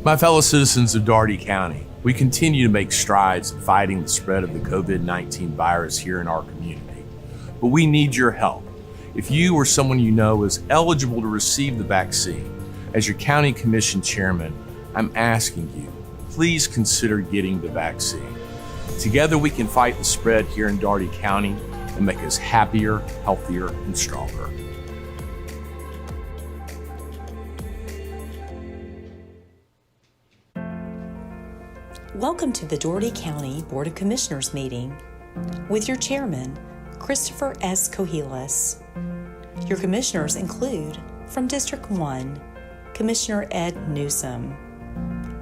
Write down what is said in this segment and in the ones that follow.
My fellow citizens of Dougherty County, we continue to make strides in fighting the spread of the COVID-19 virus here in our community. But we need your help. If you or someone you know is eligible to receive the vaccine, as your county commission chairman, I'm asking you, please consider getting the vaccine. Together we can fight the spread here in Dougherty County and make us happier, healthier, and stronger. Welcome to the Dougherty County Board of Commissioners meeting with your chairman, Christopher S. Cohilas. Your commissioners include, from District 1, Commissioner Ed Newsom.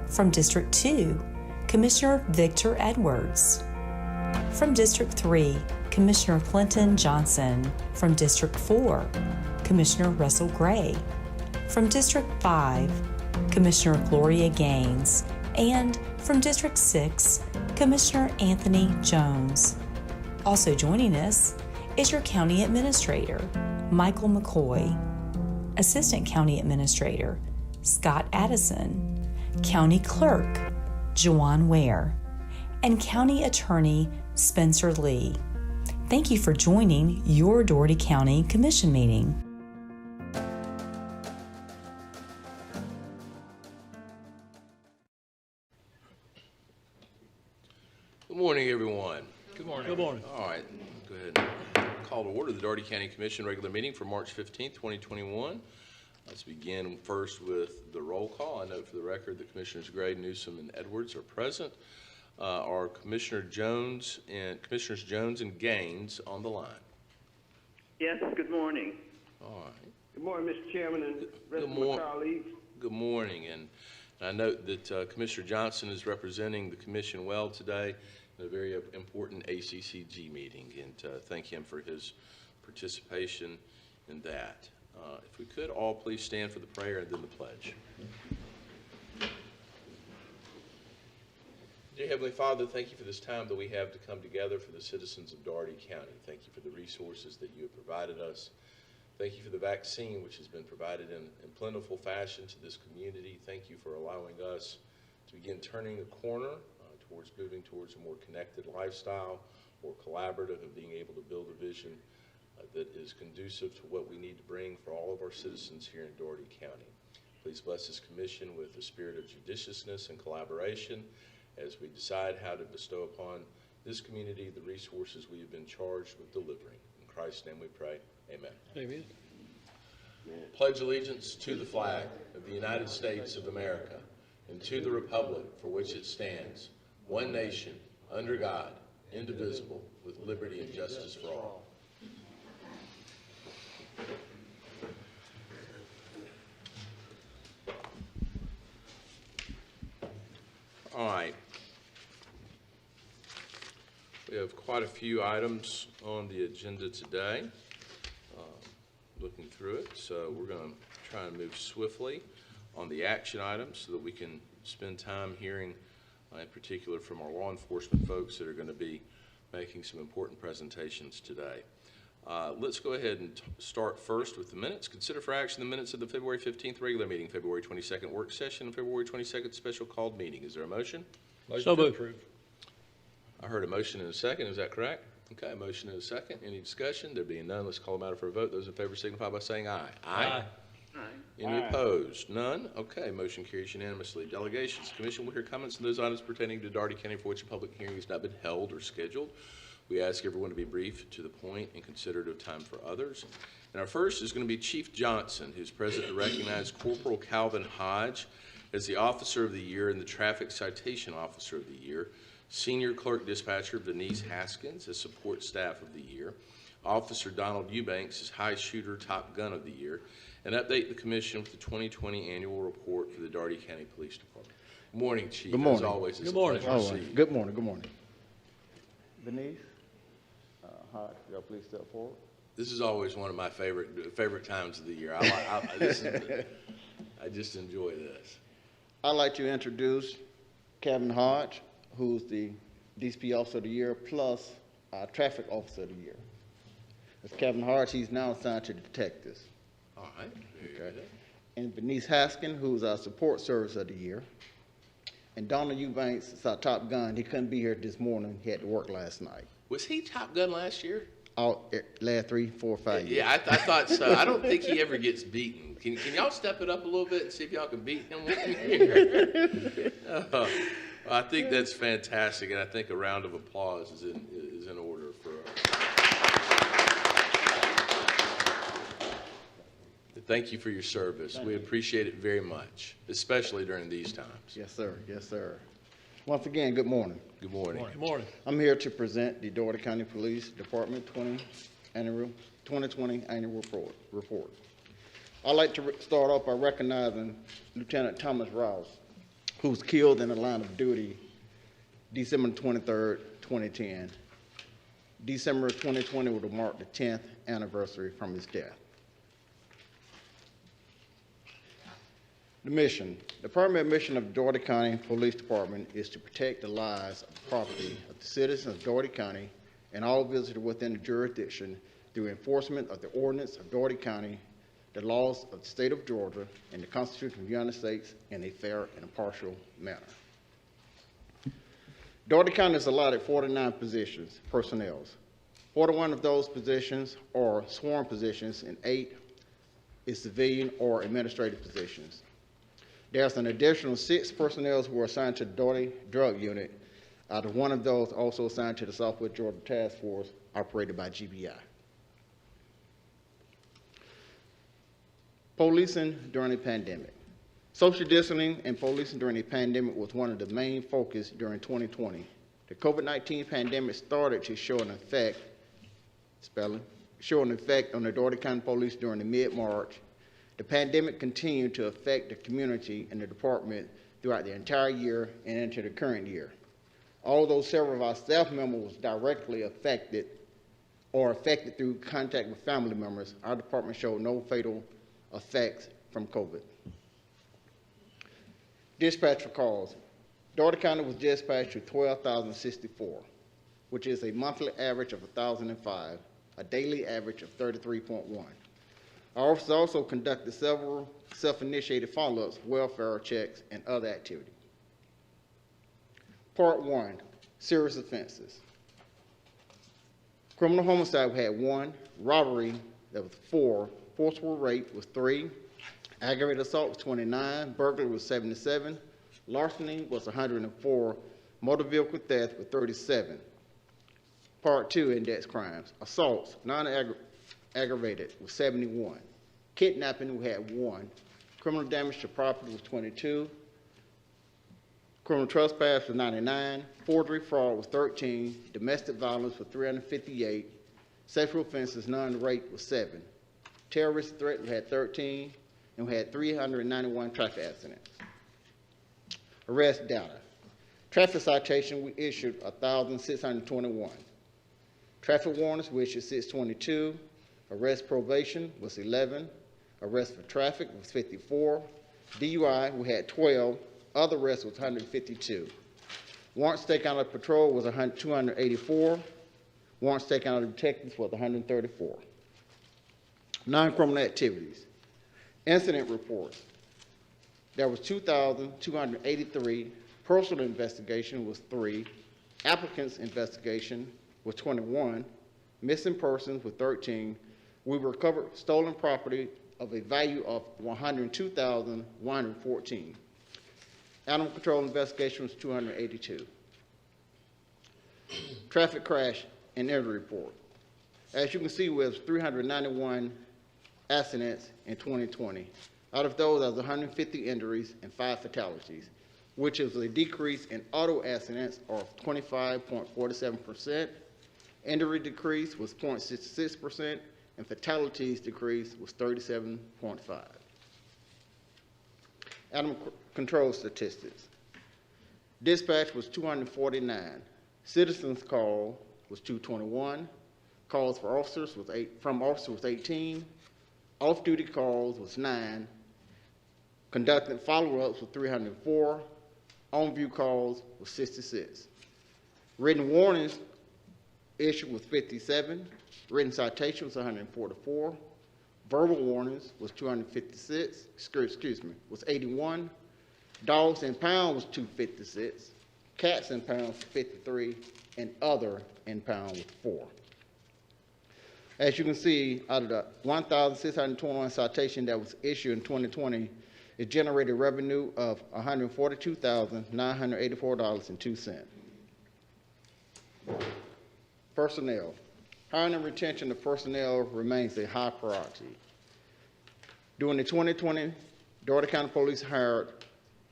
From District 2, Commissioner Victor Edwards. From District 3, Commissioner Clinton Johnson. From District 4, Commissioner Russell Gray. From District 5, Commissioner Gloria Gaines. And from District 6, Commissioner Anthony Jones. Also joining us is your County Administrator, Michael McCoy, Assistant County Administrator, Scott Addison, County Clerk, Joanne Ware, and County Attorney, Spencer Lee. Thank you for joining your Dougherty County Commission meeting. Good morning, everyone. Good morning. Good morning. All right, go ahead and call to order the Dougherty County Commission regular meeting for March 15th, 2021. Let's begin first with the roll call. I note for the record that Commissioners Gray, Newsom, and Edwards are present. Are Commissioners Jones and Gaines on the line? Yes, good morning. All right. Good morning, Mr. Chairman and rest of my colleagues. Good morning. And I note that Commissioner Johnson is representing the Commission well today in a very important ACCG meeting, and thank him for his participation in that. If we could all please stand for the prayer and then the pledge. Dear Heavenly Father, thank you for this time that we have to come together for the citizens of Dougherty County. Thank you for the resources that you have provided us. Thank you for the vaccine which has been provided in plentiful fashion to this community. Thank you for allowing us to begin turning the corner towards moving towards a more connected lifestyle, more collaborative, and being able to build a vision that is conducive to what we need to bring for all of our citizens here in Dougherty County. Please bless this commission with a spirit of judiciousness and collaboration as we decide how to bestow upon this community the resources we have been charged with delivering. In Christ's name we pray. Amen. Amen. Pledge allegiance to the flag of the United States of America and to the republic for which it stands, one nation, under God, indivisible, with liberty and justice for all. All right. We have quite a few items on the agenda today. Looking through it, so we're going to try and move swiftly on the action items so that we can spend time hearing, in particular from our law enforcement folks that are going to be making some important presentations today. Let's go ahead and start first with the minutes. Consider for action the minutes of the February 15th regular meeting, February 22nd work session, and February 22nd special called meeting. Is there a motion? So moved. I heard a motion and a second. Is that correct? Okay, a motion and a second. Any discussion? There being none, let's call them out for a vote. Those in favor signify by saying aye. Aye. Any opposed? None? Okay, motion carries unanimously. Delegations. The Commission will hear comments on those items pertaining to Dougherty County for which a public hearing has not been held or scheduled. We ask everyone to be brief, to the point, and considerate of time for others. And our first is going to be Chief Johnson, who's present to recognize Corporal Calvin Hodge as the Officer of the Year and the Traffic Citation Officer of the Year, Senior Clerk Dispatcher Denise Haskins as Support Staff of the Year, Officer Donald Eubanks as High Shooter Top Gun of the Year, and update the Commission with the 2020 Annual Report for the Dougherty County Police Department. Good morning, Chief. Good morning. As always, it's Good morning. a pleasure to see you. Good morning. Good morning. Denise, Hodge, y'all please step forward. This is always one of my favorite times of the year. I just enjoy this. I'd like to introduce Kevin Hodge, who's the DCP Officer of the Year plus Traffic Officer of the Year. As Kevin Hodge, he's now assigned to detectives. All right. Very good. And Denise Haskin, who's our Support Service of the Year. And Donald Eubanks is our top gun. He couldn't be here this morning. He had to work last night. Was he Top Gun last year? Last 3, 4, 5 years. Yeah, I thought so. I don't think he ever gets beaten. Can y'all step it up a little bit and see if y'all can beat him one year? I think that's fantastic, and I think a round of applause is in order for Thank you for your service. We appreciate it very much, especially during these times. Yes, sir. Yes, sir. Once again, good morning. Good morning. Good morning. I'm here to present the Dougherty County Police Department 2020 annual report. I'd like to start off by recognizing Lieutenant Thomas Rouse, who was killed in the line of duty December 23rd, 2010. December 2020 would have marked the 10th anniversary from his death. The mission. The primary mission of the Dougherty County Police Department is to protect the lives and property of the citizens of Dougherty County and all visitors within the jurisdiction through enforcement of the ordinance of Dougherty County, the laws of the state of Georgia, and the Constitution of the United States in a fair and impartial manner. Dougherty County is allotted 49 positions, personnel. 41 of those positions are sworn positions and 8 is civilian or administrative positions. There's an additional 6 personnel who are assigned to the Dougherty Drug Unit, out of one of those also assigned to the Southwest Georgia Task Force operated by GBI. Policing during the pandemic. Social distancing and policing during the pandemic was one of the main focus during 2020. The COVID-19 pandemic started to show an effect on the Dougherty County Police during the mid-March. The pandemic continued to affect the community and the department throughout the entire year and into the current year. Although several of our staff members were directly affected or affected through contact with family members, our department showed no fatal effects from COVID. Dispatch for calls. Dougherty County was dispatched to 12,064, which is a monthly average of 1,005, a daily average of 33.1. Our officers also conducted several self-initiated follow-ups, welfare checks, and other activity. Part 1, serious offenses. Criminal homicide, we had 1. Robbery, that was 4. Forcible rape was 3. Aggravated assault was 29. Burglary was 77. Larceny was 104. Motor vehicle theft was 37. Part 2, index crimes. Assaults, non-aggravated was 71. Kidnapping, we had 1. Criminal damage to property was 22. Criminal trespass was 99. Forgery fraud was 13. Domestic violence was 358. Sexual offenses, non-rape was 7. Terrorist threat, we had 13. And we had 391 traffic accidents. Arrest data. Traffic citation, we issued 1,621. Traffic warnings, we issued 622. Arrest probation was 11. Arrest for traffic was 54. DUI, we had 12. Other arrests was 152. Warrants taken out of patrol was 284. Warrants taken out of detectives was 134. Non-criminal activities. Incident reports. There was 2,283. Personal investigation was 3. Applicants investigation was 21. Missing persons was 13. We recovered stolen property of a value of $102,114. Animal control investigation was 282. Traffic crash and injury report. As you can see, we have 391 accidents in 2020. Out of those, there was 150 injuries and 5 fatalities, which is a decrease in auto accidents of 25.47%. Injury decrease was 0.66%, and fatalities decrease was 37.5. Animal control statistics. Dispatch was 249. Citizens call was 221. Calls for officers was from officers was 18. Off-duty calls was 9. Conducted follow-ups was 304. On-view calls was 66. Written warnings issued was 57. Written citation was 144. Verbal warnings was 256. Was 81. Dogs in pound was 256. Cats in pound was 53. And other in pound was 4. As you can see, out of the 1,621 citations that was issued in 2020, it generated revenue of $142,984.02. Personnel. Hiring and retention of personnel remains a high priority. During the 2020, Dougherty County Police hired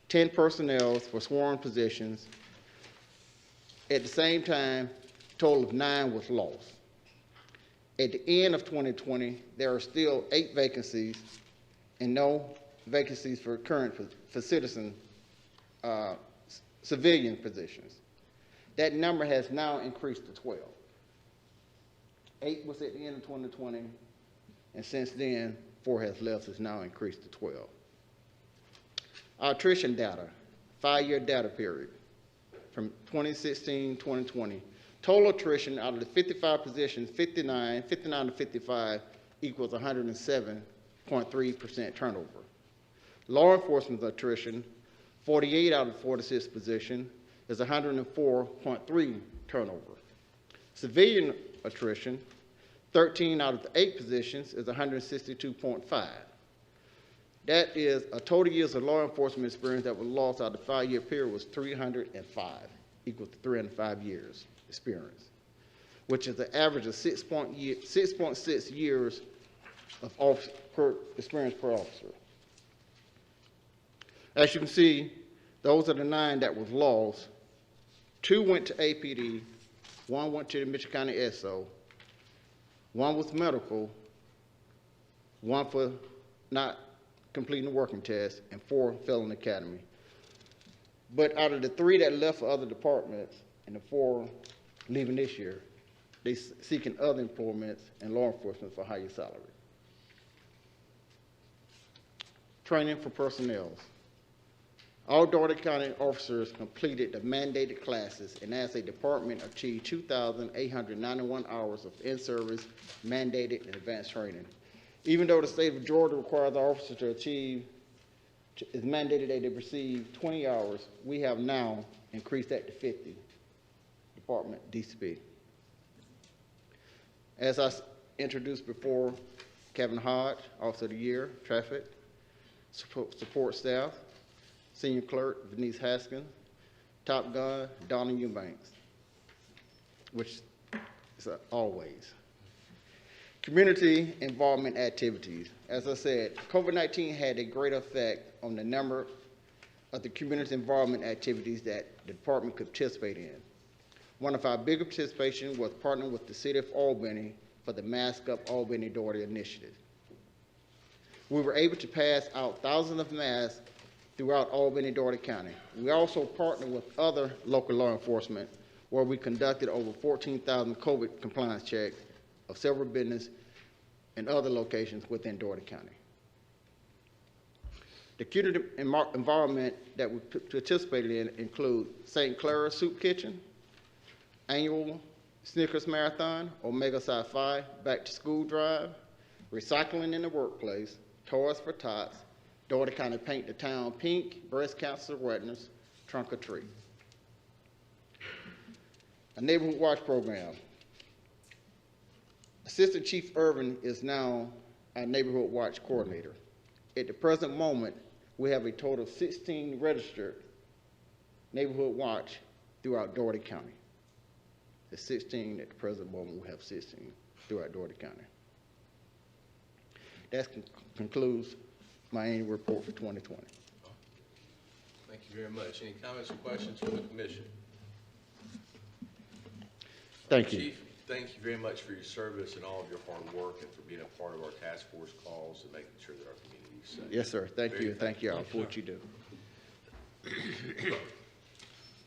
10 personnel for sworn positions. At the same time, a total of 9 was lost. At the end of 2020, there are still 8 vacancies and no vacancies for civilian positions. That number has now increased to 12. 8 was at the end of 2020, and since then, 4 has left, has now increased to 12. Our attrition data, 5-year data period, from 2016-2020. Total attrition out of the 55 positions, 59 to 55 equals 107.3% turnover. Law enforcement attrition, 48 out of 46 positions, is 104.3 turnover. Civilian attrition, 13 out of the 8 positions, is 162.5. That is a total years of law enforcement experience that was lost out of the 5-year period was 305, equal to 305 years experience, which is an average of 6.6 years of experience per officer. As you can see, those are the 9 that was lost. 2 went to APD, 1 went to the Mitchell County SO, 1 was medical, 1 for not completing the working test, and 4 fell in the academy. But out of the 3 that left for other departments and the 4 leaving this year, they seeking other employments and law enforcement for higher salary. Training for personnel. All Dougherty County officers completed the mandated classes and as a department achieved 2,891 hours of in-service mandated and advanced training. Even though the state of Georgia requires our officers to achieve, is mandated that they receive 20 hours, we have now increased that to 50, Department DCP. As I introduced before, Kevin Hodge, Officer of the Year, Traffic, support staff, Senior Clerk, Denise Haskins, Top Gun, Donna Eubanks, which is always. Community involvement activities. As I said, COVID-19 had a great effect on the number of the community involvement activities that the department could participate in. One of our bigger participations was partnering with the City of Albany for the Mask Up Albany Dougherty initiative. We were able to pass out thousands of masks throughout Albany Dougherty County. We also partnered with other local law enforcement where we conducted over 14,000 COVID compliance checks of several businesses and other locations within Dougherty County. The community environment that we participated in include St. Clara Soup Kitchen, annual Snickers Marathon, Omega Sci-Fi, Back to School Drive, Recycling in the Workplace, Toys for Tots, Dougherty County Paint the Town Pink, Breast Cancer Awareness, Trunk or Treat. A Neighborhood Watch Program. Assistant Chief Irvin is now our Neighborhood Watch Coordinator. At the present moment, we have a total of 16 registered Neighborhood Watch throughout Dougherty County. There's 16 at the present moment, we have 16 throughout Dougherty County. That concludes my annual report for 2020. Thank you very much. Any comments or questions from the commission? Thank you. Chief, thank you very much for your service and all of your hard work and for being a part of our task force calls and making sure that our community is safe. Yes, sir. Thank you, and thank you all for what you do.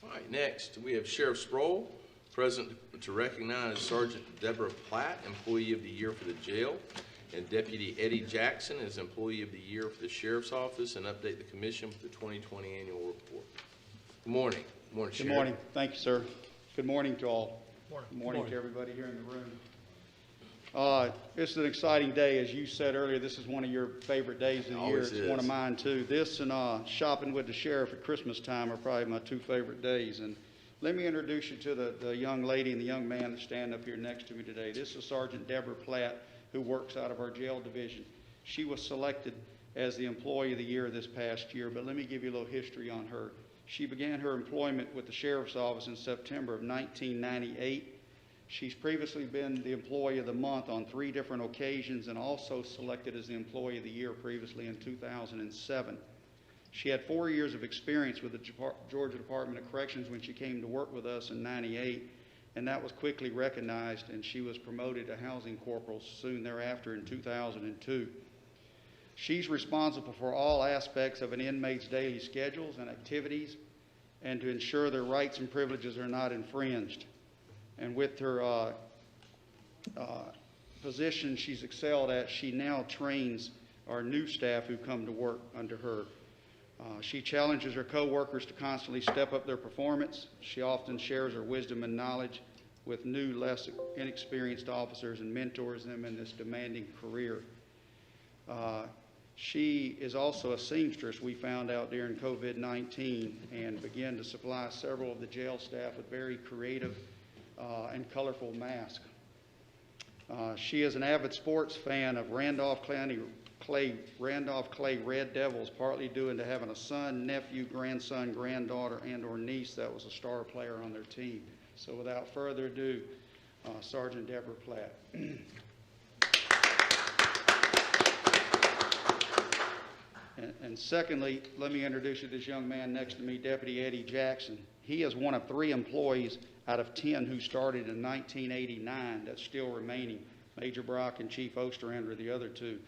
All right, next we have Sheriff Sproul, present to recognize Sergeant Debra Platt, Employee of the Year for the jail, and Deputy Eddie Jackson as Employee of the Year for the Sheriff's Office, and update the Commission with the 2020 annual report. Good morning. Good morning, Sheriff. Good morning. Thank you, sir. Good morning to all. Good morning to everybody here in the room. It's an exciting day. As you said earlier, this is one of your favorite days of the year. Always It's one of is. mine too. This and shopping with the sheriff at Christmas time are probably my two favorite days. And let me introduce you to the young lady and the young man that stand up here next to me today. This is Sergeant Debra Platt, who works out of our jail division. She was selected as the Employee of the Year this past year, but let me give you a little history on her. She began her employment with the Sheriff's Office in September of 1998. She's previously been the Employee of the Month on 3 different occasions and also selected as the Employee of the Year previously in 2007. She had 4 years of experience with the Georgia Department of Corrections when she came to work with us in '98, and that was quickly recognized, and she was promoted to housing corporal soon thereafter in 2002. She's responsible for all aspects of an inmate's daily schedules and activities and to ensure their rights and privileges are not infringed. And with her position she's excelled at, she now trains our new staff who come to work under her. She challenges her co-workers to constantly step up their performance. She often shares her wisdom and knowledge with new, less inexperienced officers and mentors them in this demanding career. She is also a seamstress, we found out during COVID-19, and began to supply several of the jail staff with very creative and colorful masks. She is an avid sports fan of Randolph Clay Red Devils, partly due to having a son, nephew, grandson, granddaughter, and or niece that was a star player on their team. So without further ado, Sergeant Debra Platt. And secondly, let me introduce you to this young man next to me, Deputy Eddie Jackson. He is one of 3 employees out of 10 who started in 1989 that's still remaining. Major Brock and Chief Ostrander are the other 2.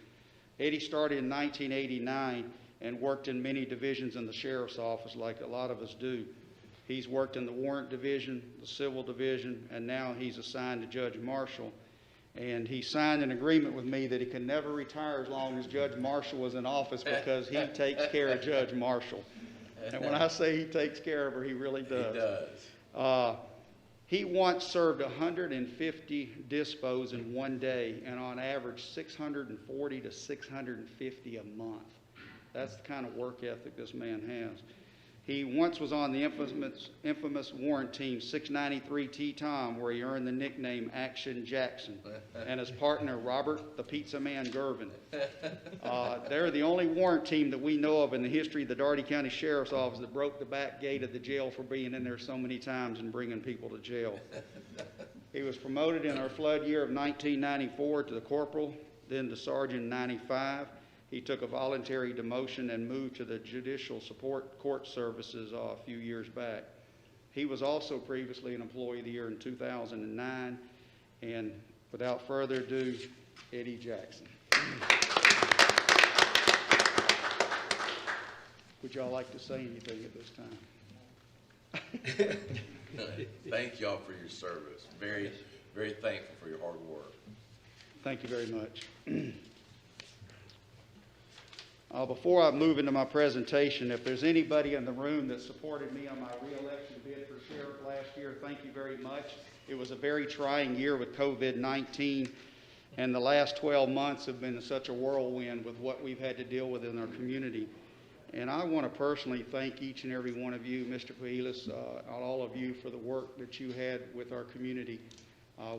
Eddie started in 1989 and worked in many divisions in the Sheriff's Office like a lot of us do. He's worked in the Warrant Division, the Civil Division, and now he's assigned to Judge Marshall. And he signed an agreement with me that he can never retire as long as Judge Marshall was in office because he takes care of Judge Marshall. And when I say he takes care of her, he really does. He does. He once served 150 dispos in one day, and on average 640 to 650 a month. That's the kind of work ethic this man has. He once was on the infamous warrant team 693 T-Tom, where he earned the nickname Action Jackson, and his partner Robert the Pizza Man Gervin. They're the only warrant team that we know of in the history of the Dougherty County Sheriff's Office that broke the back gate of the jail for being in there so many times and bringing people to jail. He was promoted in our flood year of 1994 to the corporal, then to sergeant in '95. He took a voluntary demotion and moved to the Judicial Support Court Services a few years back. He was also previously an Employee of the Year in 2009. And without further ado, Eddie Jackson. Would y'all like to say anything at this time? Thank y'all for your service. Very, very thankful for your hard work. Thank you very much. Before I move into my presentation, if there's anybody in the room that supported me on my re-election bid for sheriff last year, thank you very much. It was a very trying year with COVID-19, and the last 12 months have been such a whirlwind with what we've had to deal with in our community. And I want to personally thank each and every one of you, Mr. Pahilis, all of you, for the work that you had with our community.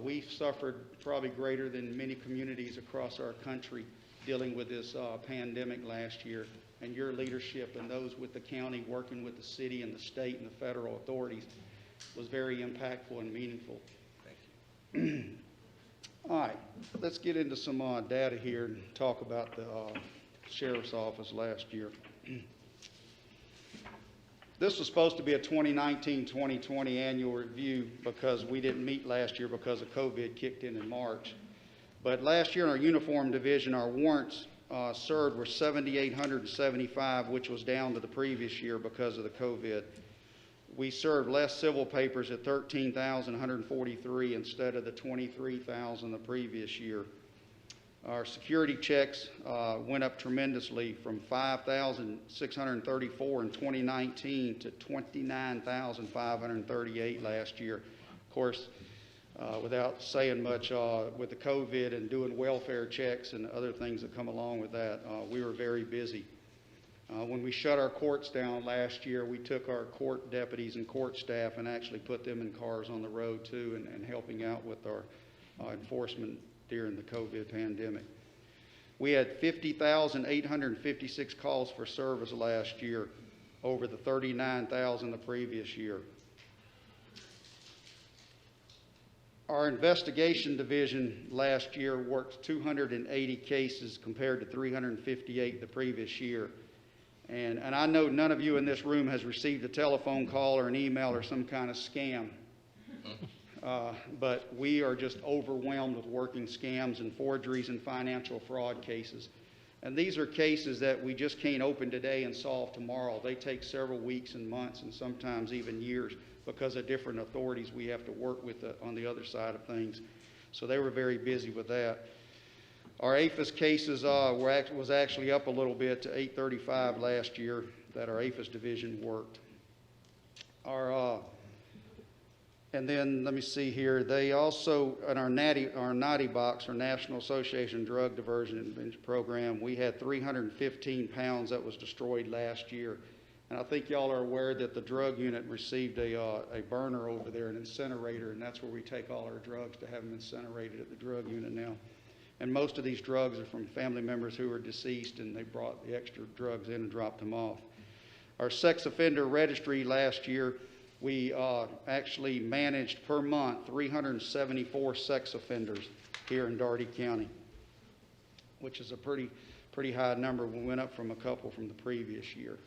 We've suffered probably greater than many communities across our country dealing with this pandemic last year, and your leadership and those with the county working with the city and the state and the federal authorities was very impactful and meaningful. Thank you. All right, let's get into some data here and talk about the Sheriff's Office last year. This was supposed to be a 2019-2020 annual review because we didn't meet last year because of COVID kicked in March. But last year in our uniform division, our warrants served were 7,875, which was down to the previous year because of the COVID. We served less civil papers at 13,143 instead of the 23,000 the previous year. Our security checks went up tremendously from 5,634 in 2019 to 29,538 last year. Of course, without saying much, with the COVID and doing welfare checks and other things that come along with that, we were very busy. When we shut our courts down last year, we took our court deputies and court staff and actually put them in cars on the road too, and helping out with our enforcement during the COVID pandemic. We had 50,856 calls for service last year, over the 39,000 the previous year. Our investigation division last year worked 280 cases compared to 358 the previous year. And I know none of you in this room has received a telephone call or an email or some kind of scam. But we are just overwhelmed with working scams and forgeries and financial fraud cases. And these are cases that we just can't open today and solve tomorrow. They take several weeks and months and sometimes even years because of different authorities we have to work with on the other side of things. So they were very busy with that. Our APHIS cases was actually up a little bit to 835 last year that our APHIS division worked. And then let me see here. They also, in our NADI box, our National Association Drug Diversion Program, we had 315 pounds that was destroyed last year. And I think y'all are aware that the drug unit received a burner over there, an incinerator, and that's where we take all our drugs to have them incinerated at the drug unit now. And most of these drugs are from family members who are deceased, and they brought the extra drugs in and dropped them off. Our sex offender registry last year, we actually managed per month 374 sex offenders here in Dougherty County, which is a pretty high number. We went up from a couple from the previous year.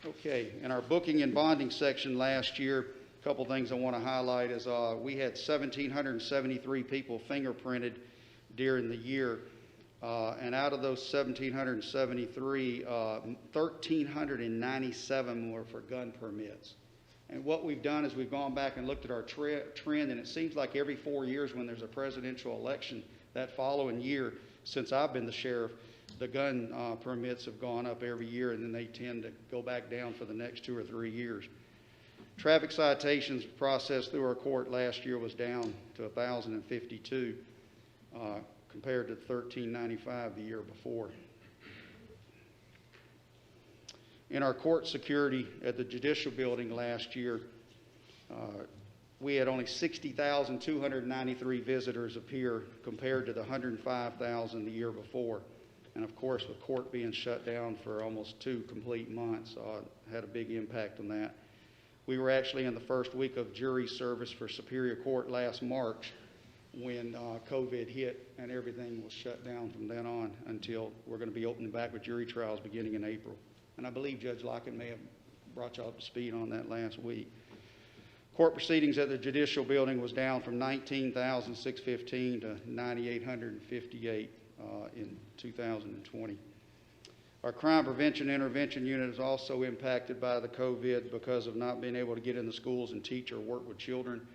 Okay, in our booking and bonding section last year, a couple things I want to highlight is we had 1,773 people fingerprinted during the year. And out of those 1,773, 1,397 were for gun permits. And what we've done is we've gone back and looked at our trend, and it seems like every 4 years when there's a presidential election, that following year, since I've been the sheriff, the gun permits have gone up every year, and then they tend to go back down for the next 2 or 3 years. Traffic citations processed through our court last year was down to 1,052 compared to 1,395 the year before. In our court security at the Judicial Building last year, we had only 60,293 visitors appear compared to the 105,000 the year before. And of course, with court being shut down for almost 2 complete months, had a big impact on that. We were actually in the first week of jury service for Superior Court last March when COVID hit and everything was shut down from then on until we're going to be opening back with jury trials beginning in April. And I believe Judge Lockett may have brought y'all up to speed on that last week. Court proceedings at the Judicial Building was down from 19,615 to 9,858 in 2020. Our crime prevention intervention unit is also impacted by the COVID because of not being able to get in the schools and teach or work with children.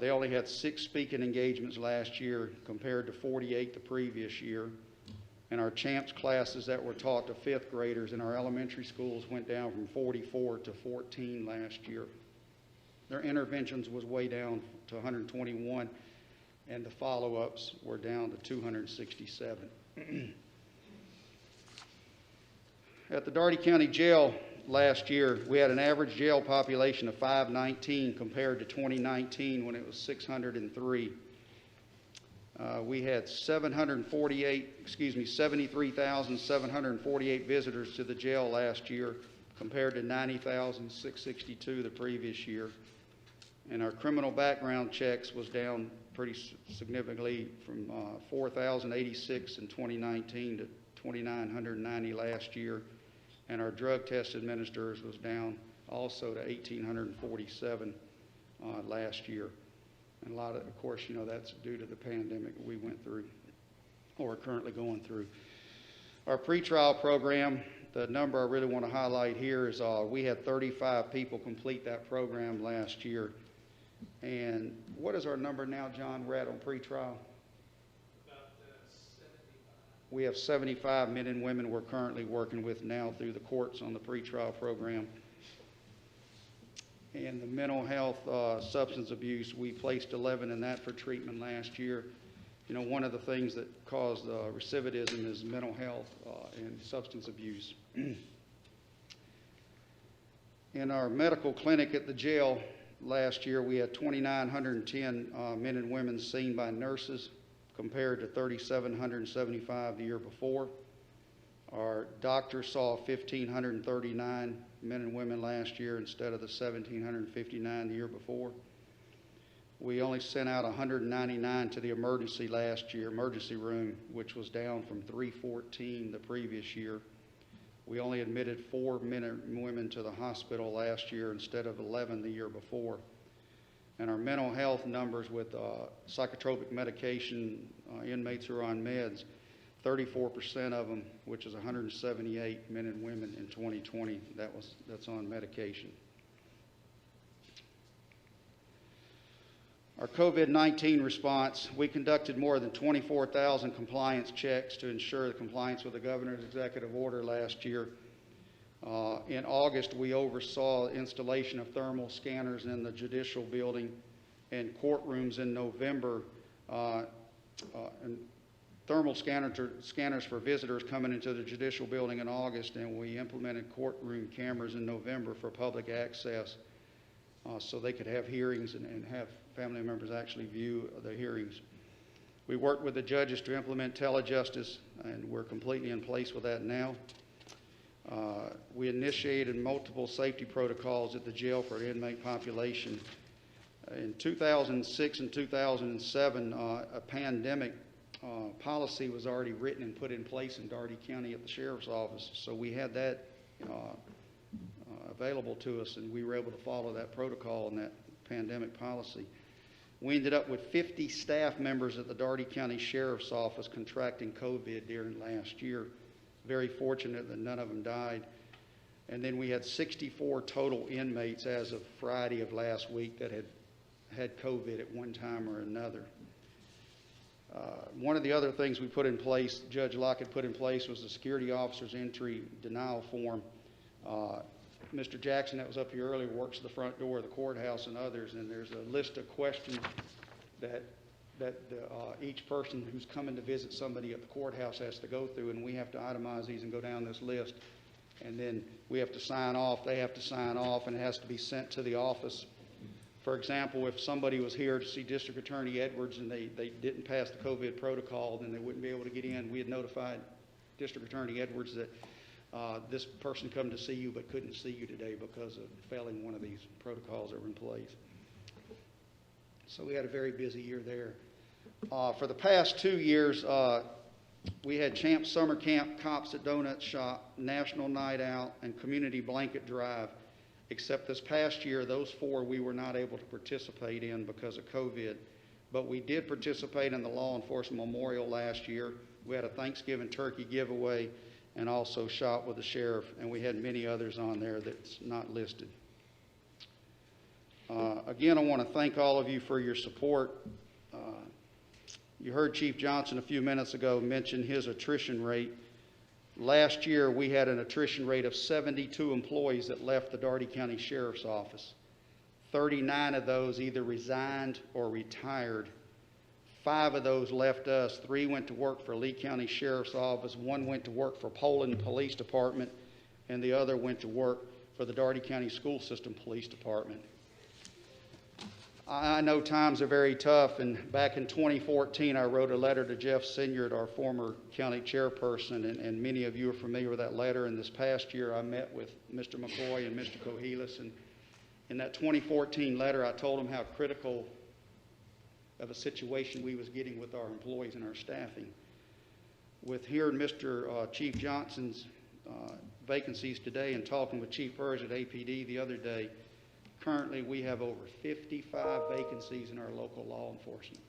They only had 6 speaking engagements last year compared to 48 the previous year. And our CHAMPS classes that were taught to 5th graders in our elementary schools went down from 44 to 14 last year. Their interventions was way down to 121, and the follow-ups were down to 267. At the Dougherty County Jail last year, we had an average jail population of 519 compared to 2019 when it was 603. We had 73,748 visitors to the jail last year compared to 90,662 the previous year. And our criminal background checks was down pretty significantly from 4,086 in 2019 to 2,990 last year. And our drug test administrators was down also to 1,847 last year. And a lot of course, you know, that's due to the pandemic we went through or are currently going through. Our pretrial program, the number I really want to highlight here is we had 35 people complete that program last year. And what is our number now, John? We're at on pretrial? About 75. We have 75 men and women we're currently working with now through the courts on the pretrial program. And the mental health, substance abuse, we placed 11 in that for treatment last year. You know, one of the things that caused recidivism is mental health and substance abuse. In our medical clinic at the jail last year, we had 2,910 men and women seen by nurses compared to 3,775 the year before. Our doctors saw 1,539 men and women last year instead of the 1,759 the year before. We only sent out 199 to the emergency room, which was down from 314 the previous year. We only admitted 4 men and women to the hospital last year instead of 11 the year before. And our mental health numbers with psychotropic medication, inmates who are on meds, 34% of them, which is 178 men and women in 2020, that's on medication. Our COVID-19 response, we conducted more than 24,000 compliance checks to ensure the compliance with the governor's executive order last year. In August, we oversaw installation of thermal scanners in the judicial building and courtrooms in November. And thermal scanners for visitors coming into the judicial building in August, and we implemented courtroom cameras in November for public access so they could have hearings and have family members actually view the hearings. We worked with the judges to implement telejustice, and we're completely in place with that now. We initiated multiple safety protocols at the jail for the inmate population. In 2006 and 2007, a pandemic policy was already written and put in place in Dougherty County at the Sheriff's Office, so we had that available to us, and we were able to follow that protocol and that pandemic policy. We ended up with 50 staff members at the Dougherty County Sheriff's Office contracting COVID during last year. Very fortunate that none of them died. And then we had 64 total inmates as of Friday of last week that had COVID at one time or another. One of the other things we put in place, Judge Locke had put in place, was the security officer's entry denial form. Mr. Jackson, that was up here earlier, works the front door of the courthouse and others, and there's a list of questions that each person who's coming to visit somebody at the courthouse has to go through, and we have to itemize these and go down this list. And then we have to sign off, they have to sign off, and it has to be sent to the office. For example, if somebody was here to see District Attorney Edwards and they didn't pass the COVID protocol, then they wouldn't be able to get in. We had notified District Attorney Edwards that this person come to see you but couldn't see you today because of failing one of these protocols that were in place. So we had a very busy year there. For the past 2 years, we had Champ Summer Camp, Cops at Donut Shop, National Night Out, and Community Blanket Drive. Except this past year, those 4 we were not able to participate in because of COVID. But we did participate in the Law Enforcement Memorial last year. We had a Thanksgiving turkey giveaway and also shot with the sheriff, and we had many others on there that's not listed. Again, I want to thank all of you for your support. You heard Chief Johnson a few minutes ago mention his attrition rate. Last year, we had an attrition rate of 72 employees that left the Dougherty County Sheriff's Office. 39 of those either resigned or retired. 5 of those left us. 3 went to work for Lee County Sheriff's Office. 1 went to work for Poland Police Department, and the other went to work for the Dougherty County School System Police Department. I know times are very tough, and back in 2014, I wrote a letter to Jeff Sinyard, our former county chairperson, and many of you are familiar with that letter. And this past year, I met with Mr. McCoy and Mr. Cohilas, and in that 2014 letter, I told them how critical of a situation we was getting with our employees and our staffing. With hearing Mr. Chief Johnson's vacancies today and talking with Chief Burrs at APD the other day, currently, we have over 55 vacancies in our local law enforcement.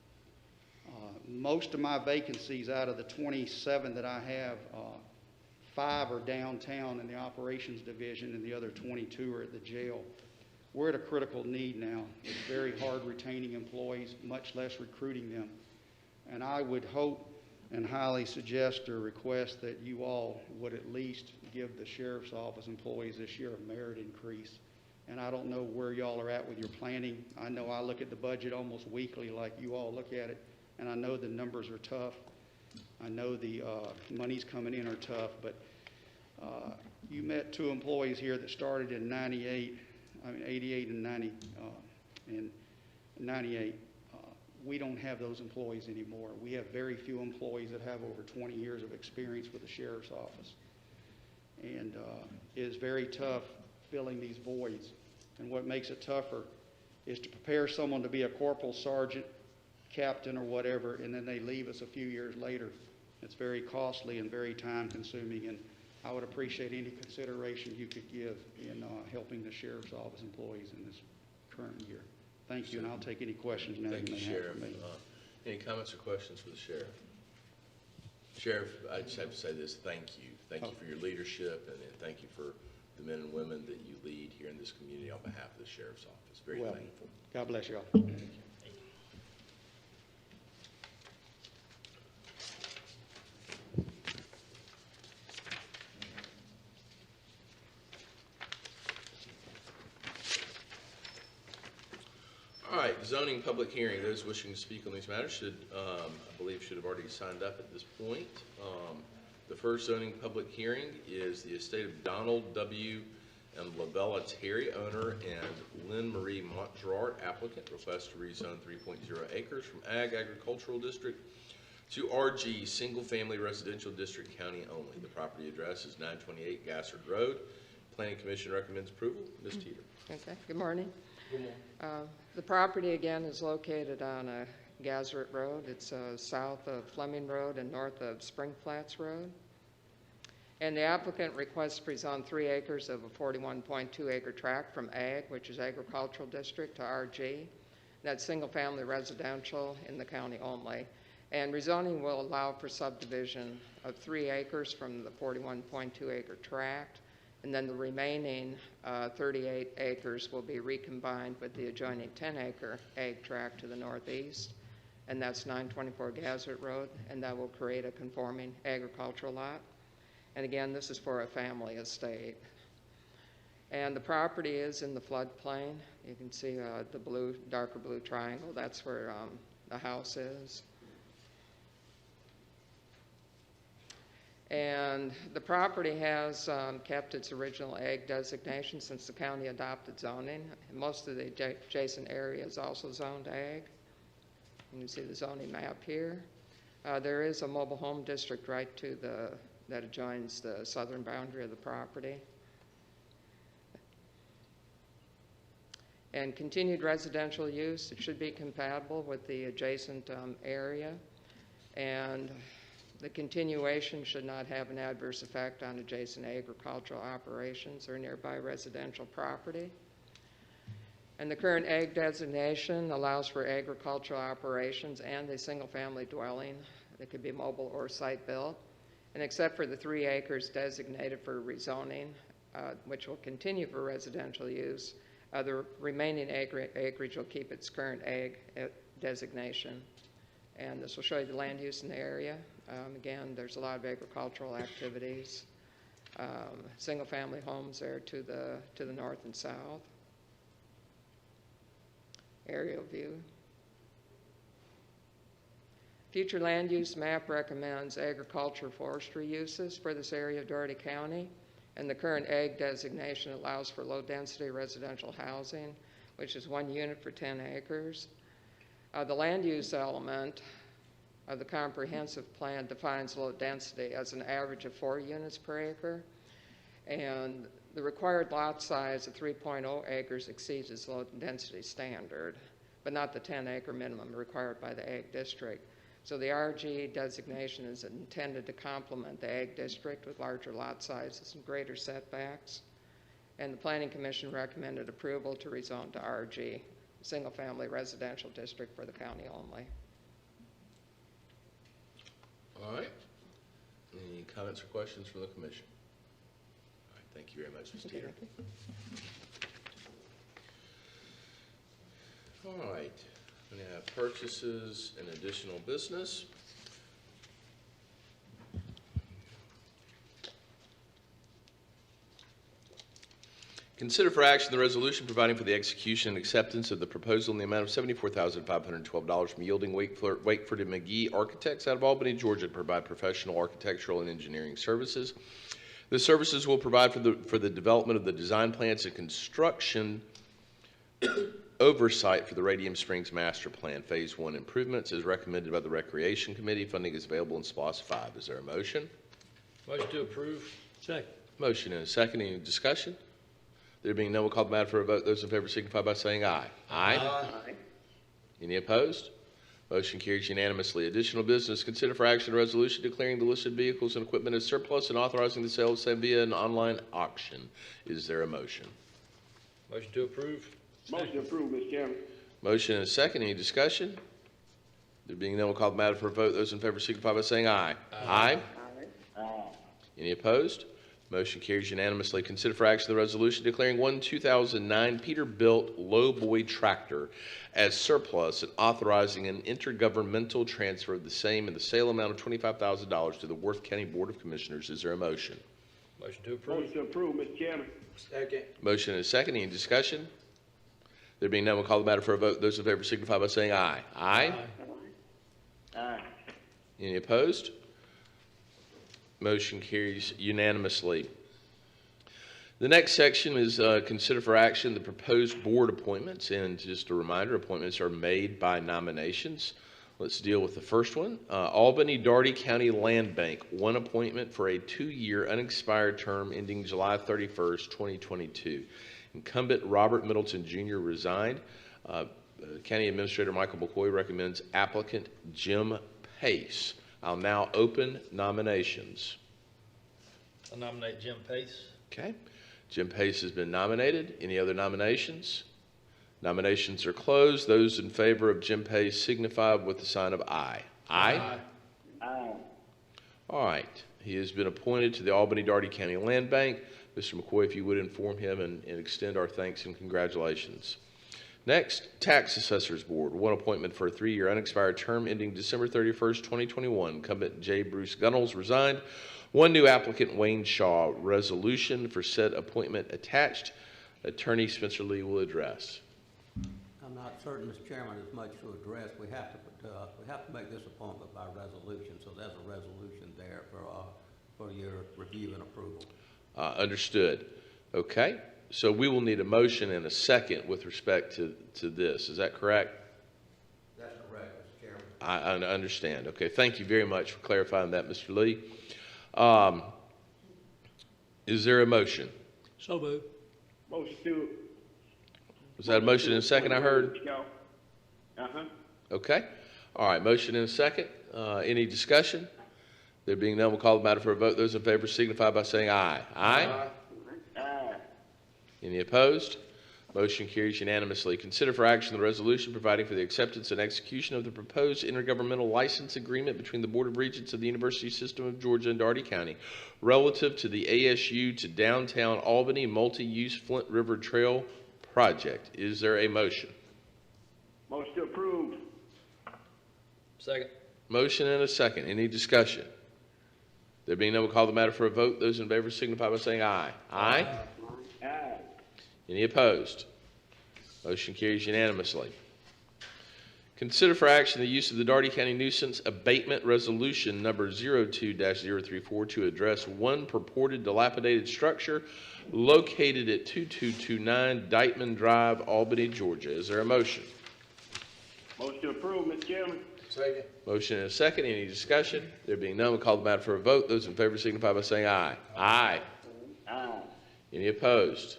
Most of my vacancies out of the 27 that I have, 5 are downtown in the operations division and the other 22 are at the jail. We're at a critical need now. It's very hard retaining employees, much less recruiting them. And I would hope and highly suggest or request that you all would at least give the Sheriff's Office employees this year a merit increase and I don't know where y'all are at with your planning. I know I look at the budget almost weekly like you all look at it, and I know the numbers are tough. I know the monies coming in are tough, but you met 2 employees here that started in 88 and 90, and 98. We don't have those employees anymore. We have very few employees that have over 20 years of experience with the sheriff's office. And it is very tough filling these voids. And what makes it tougher is to prepare someone to be a corporal, sergeant, captain, or whatever, and then they leave us a few years later. It's very costly and very time-consuming, and I would appreciate any consideration you could give in helping the sheriff's office employees in this current year. Thank you, and I'll take any questions now Thank you you, may have Sheriff. for me. Any comments or questions for the sheriff? Sheriff, I just have to say this, thank you. Thank you for your leadership, and thank you for the men and women that you lead here in this community on behalf of the sheriff's office. Very Well, thankful. God bless you all. All right, zoning public hearing. Those wishing to speak on these matters should, I believe, should have already signed up at this point. The first zoning public hearing is the estate of Donald W. and Lavella Terry, owner, and Lynn Marie Montgerard, applicant, requests to rezone 3.0 acres from Ag Agricultural District to RG Single Family Residential District, County only. The property address is 928 Gassard Road. Planning Commission recommends approval. Ms. Teeter. Okay, good morning. Good morning. The property, again, is located on Gassard Road. It's south of Fleming Road and north of Spring Flats Road. And the applicant requests to rezone 3 acres of a 41.2 acre tract from Ag, which is Agricultural District, to RG. That's single-family residential in the county only. And rezoning will allow for subdivision of 3 acres from the 41.2 acre tract, and then the remaining 38 acres will be recombined with the adjoining 10 acre ag tract to the northeast, and that's 924 Gassard Road, and that will create a conforming agricultural lot. And again, this is for a family estate. And the property is in the floodplain. You can see the blue, darker blue triangle. That's where the house is. And the property has kept its original ag designation since the county adopted zoning. Most of the adjacent area is also zoned ag. You can see the zoning map here. There is a mobile home district right to that adjoins the southern boundary of the property. And continued residential use, it should be compatible with the adjacent area. And the continuation should not have an adverse effect on adjacent agricultural operations or nearby residential property. And the current ag designation allows for agricultural operations and a single-family dwelling that could be mobile or site-built. And except for the 3 acres designated for rezoning, which will continue for residential use, the remaining acreage will keep its current ag designation. And this will show you the land use in the area. Again, there's a lot of agricultural activities. Single-family homes there to the north and south. Aerial view. Future land use map recommends agriculture forestry uses for this area of Dougherty County, and the current ag designation allows for low-density residential housing, which is 1 unit for 10 acres. The land use element of the comprehensive plan defines low density as an average of 4 units per acre, and the required lot size of 3.0 acres exceeds its low density standard, but not the 10 acre minimum required by the ag district. So the RG designation is intended to complement the ag district with larger lot sizes and greater setbacks. And the Planning Commission recommended approval to rezone to RG, single-family residential district for the county only. All right. Any comments or questions from the commission? All right, thank you very much, Ms. Teeter. All right, we're going to have purchases and additional business. Consider for action the resolution providing for the execution and acceptance of the proposal in the amount of $74,512 from Yielding Wakeford and McGee Architects out of Albany, Georgia, to provide professional architectural and engineering services. The services will provide for the development of the design plans and construction oversight for the Radium Springs Master Plan Phase 1 improvements as recommended by the Recreation Committee. Funding is available in SPOS 5. Is there a motion? Motion to approve. Second. Motion and a second. Any discussion? There being none, we'll call the matter for a vote. Those in favor signify by saying aye. Aye. Any opposed? Motion carries unanimously. Additional business. Consider for action a resolution declaring the listed vehicles and equipment as surplus and authorizing the sale of same via an online auction. Is there a motion? Motion to approve. Motion approved, Mr. Chairman. Motion and a second. Any discussion? There being none, we'll call the matter for a vote. Those in favor signify by saying aye. Aye. Any opposed? Motion carries unanimously. Consider for action the resolution declaring one 2009 Peterbilt lowboy tractor as surplus and authorizing an intergovernmental transfer of the same in the sale amount of $25,000 to the Worth County Board of Commissioners. Is there a motion? Motion to approve. Motion approved, Mr. Chairman. Second. Motion and a second. Any discussion? There being none, we'll call the matter for a vote. Those in favor signify by saying aye. Aye. Aye. Any opposed? Motion carries unanimously. The next section is consider for action the proposed board appointments. And just a reminder, appointments are made by nominations. Let's deal with the first one. Albany Dougherty County Land Bank, one appointment for a 2-year unexpired term ending July 31st, 2022. Incumbent Robert Middleton Jr. resigned. County Administrator Michael McCoy recommends applicant Jim Pace. I'll now open nominations. I nominate Jim Pace. Okay. Jim Pace has been nominated. Any other nominations? Nominations are closed. Those in favor of Jim Pace signify with the sign of aye. Aye. Aye. All right. He has been appointed to the Albany Dougherty County Land Bank. Mr. McCoy, if you would inform him and extend our thanks and congratulations. Next, Tax Assessors Board, one appointment for a 3-year unexpired term ending December 31st, 2021. Incumbent J. Bruce Gunnels resigned. One new applicant, Wayne Shaw. Resolution for said appointment attached. Attorney Spencer Lee will address. I'm not certain, Mr. Chairman, as much to address. We have to make this appointment by resolution, so there's a resolution there for your review and approval. Understood. Okay. So we will need a motion and a second with respect to this. Is that correct? That's correct, Mr. Chairman. I understand. Okay. Thank you very much for clarifying that, Mr. Lee. Is there a motion? So moved. Motion to. Was that a motion and a second I heard? Uh-huh. Okay. All right. Motion and a second. Any discussion? There being none, we'll call the matter for a vote. Those in favor signify by saying aye. Aye. Aye. Any opposed? Motion carries unanimously. Consider for action the resolution providing for the acceptance and execution of the proposed intergovernmental license agreement between the Board of Regents of the University System of Georgia and Dougherty County relative to the ASU to Downtown Albany Multi-Use Flint River Trail project. Is there a motion? Motion to approve. Second. Motion and a second. Any discussion? There being none, we'll call the matter for a vote. Those in favor signify by saying aye. Aye. Aye. Any opposed? Motion carries unanimously. Consider for action the use of the Dougherty County Nuisance Abatement Resolution number 02-034 to address one purported dilapidated structure located at 2229 Dykeman Drive, Albany, Georgia. Is there a motion? Motion to approve, Mr. Chairman. Second. Motion and a second. Any discussion? There being none, we'll call the matter for a vote. Those in favor signify by saying aye. Aye. Aye. Any opposed?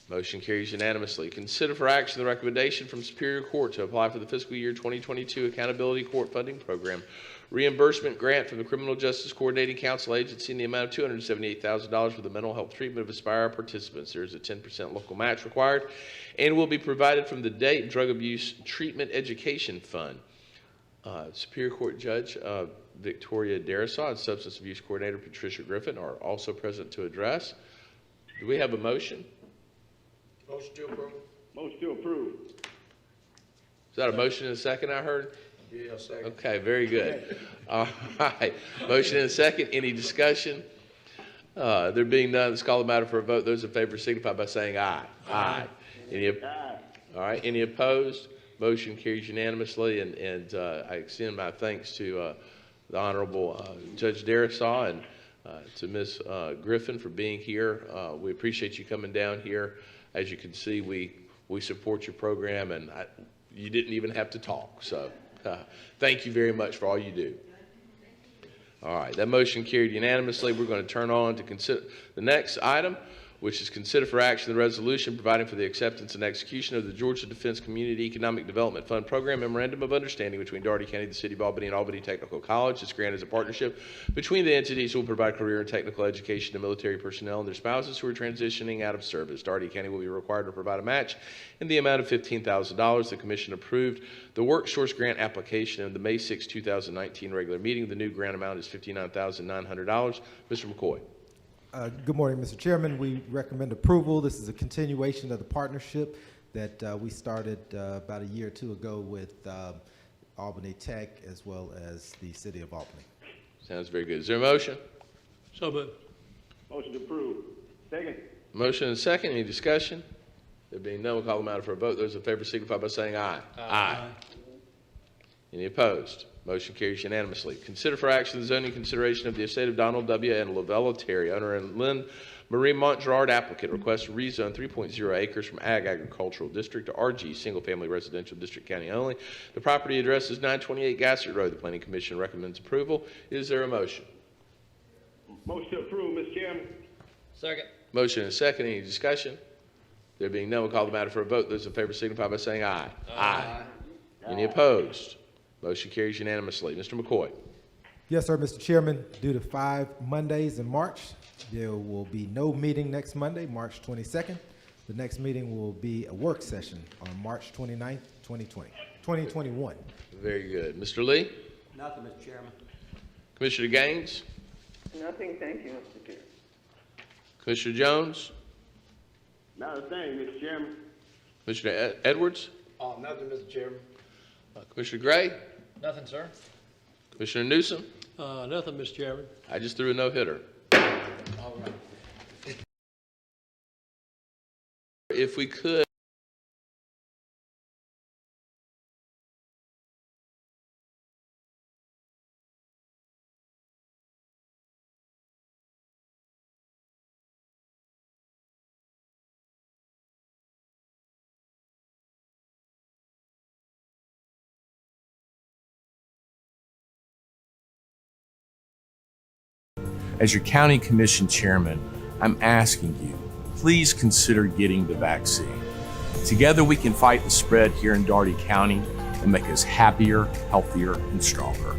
Motion carries unanimously. Consider for action the recommendation from Superior Court to apply for the fiscal year 2022 Accountability Court Funding Program reimbursement grant from the Criminal Justice Coordinating Council Agency in the amount of $278,000 for the mental health treatment of Aspire participants. There is a 10% local match required and will be provided from the Date Drug Abuse Treatment Education Fund. Superior Court Judge Victoria Darasaw and Substance Abuse Coordinator Patricia Griffin are also present to address. Do we have a motion? Motion to approve. Motion to approve. Is that a motion and a second I heard? Yeah, second. Okay, very good. All right. Motion and a second. Any discussion? There being none, let's call the matter for a vote. Those in favor signify by saying aye. Aye. Aye. All right, any opposed? Motion carries unanimously, and I extend my thanks to the Honorable Judge Darisaw and to Ms. Griffin for being here. We appreciate you coming down here. As you can see, we support your program, and you didn't even have to talk. So thank you very much for all you do. All right, that motion carried unanimously. We're going to turn on to consider the next item, which is consider for action the resolution providing for the acceptance and execution of the Georgia Defense Community Economic Development Fund Program Memorandum of Understanding between Dougherty County, the City of Albany, and Albany Technical College. This grant is a partnership between the entities who will provide career and technical education to military personnel and their spouses who are transitioning out of service. Dougherty County will be required to provide a match in the amount of $15,000. The Commission approved the work source grant application in the May 6, 2019 regular meeting. The new grant amount is $59,900. Mr. McCoy. Good morning, Mr. Chairman. We recommend approval. This is a continuation of the partnership that we started about a year or two ago with Albany Tech as well as the City of Albany. Sounds very good. Is there a motion? So moved. Motion approved. Second. Motion and second. Any discussion? There being none, we'll call the matter for a vote. Those in favor signify by saying aye. Aye. Any opposed? Motion carries unanimously. Consider for action the zoning consideration of the estate of Donald W. and Lavella Terry, owner and Lynn Marie Montgerard, applicant, request to rezone 3.0 acres from Ag Agricultural District to RG Single Family Residential District County only. The property address is 928 Gassert Road. The Planning Commission recommends approval. Is there a motion? Motion approved, Mr. Chairman. Second. Motion and second. Any discussion? There being none, we'll call the matter for a vote. Those in favor signify by saying aye. Aye. Any opposed? Motion carries unanimously. Mr. McCoy. Yes, sir, Mr. Chairman. Due to 5 Mondays in March, there will be no meeting next Monday, March 22nd. The next meeting will be a work session on March 29th, 2021. Very good. Mr. Lee? Nothing, Mr. Chairman. Commissioner Gaines? Nothing, thank you, Mr. Chairman. Commissioner Jones? Not a thing, Mr. Chairman. Commissioner Edwards? Nothing, Mr. Chairman. Commissioner Gray? Nothing, sir. Commissioner Newsom? Nothing, Mr. Chairman. I just threw a no-hitter. All right. If we could, as your county commission chairman, I'm asking you, please consider getting the vaccine. Together we can fight the spread here in Dougherty County and make us happier, healthier, and stronger.